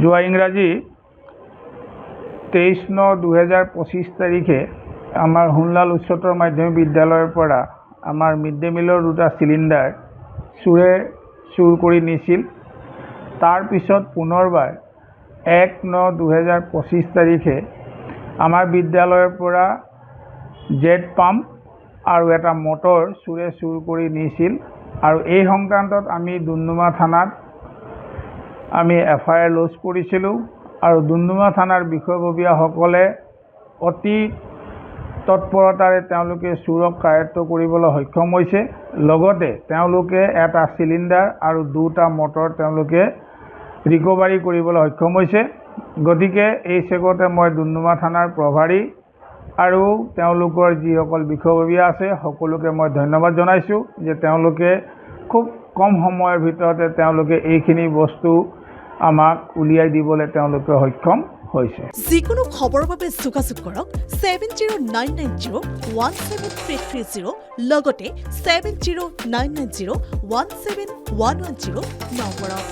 যোৱা ইংৰাজী 23/9/2025 তাৰিখে আমাৰ হুনলাল উচ্চতৰ মাধ্যমিক বিদ্যালয়ৰ পৰা আমাৰ মিড ডে মিলৰ 2টা চিলিণ্ডাৰ চুৰ কৰি নিছিল। তাৰ পিছত পুনৰবাৰ 1/9/2025 তাৰিখে আমাৰ বিদ্যালয়ৰ পৰা জেট পাম্প আৰু এটা মটৰ চুৰ কৰি নিছিল আৰু এই সংক্ৰান্তত আমি ডুমডুমা থানাত আমি FIR লজ কৰিছিলোঁ আৰু ডুমডুমা থানাৰ বিষয়ববীয়াসকলে অতি তৎপৰতাৰে তেওঁলোকে চোৰক কায়ত্ব কৰিবলৈ সক্ষম হৈছে। লগতে তেওঁলোকে এটা চিলিণ্ডাৰ আৰু 2টা মটৰ তেওঁলোকে ৰিকভাৰী কৰিবলৈ সক্ষম হৈছে। গতিকে এই চেগতে মই ডুমডুমা থানাৰ প্ৰভাৰী আৰু তেওঁলোকৰ যিসকল বিষয়ববীয়া আছে সকলোকে মই ধন্যবাদ জনাইছোঁ যে তেওঁলোকে খুব কম সময়ৰ ভিতৰতে তেওঁলোকে এইখিনি বস্তু আমাক উলিয়াই দিবলৈ তেওঁলোকে সক্ষম হৈছে। যিকোনো খবৰৰ বাবে যোগাযোগ কৰক 7099017330 লগতে 7099017110 নম্বৰত।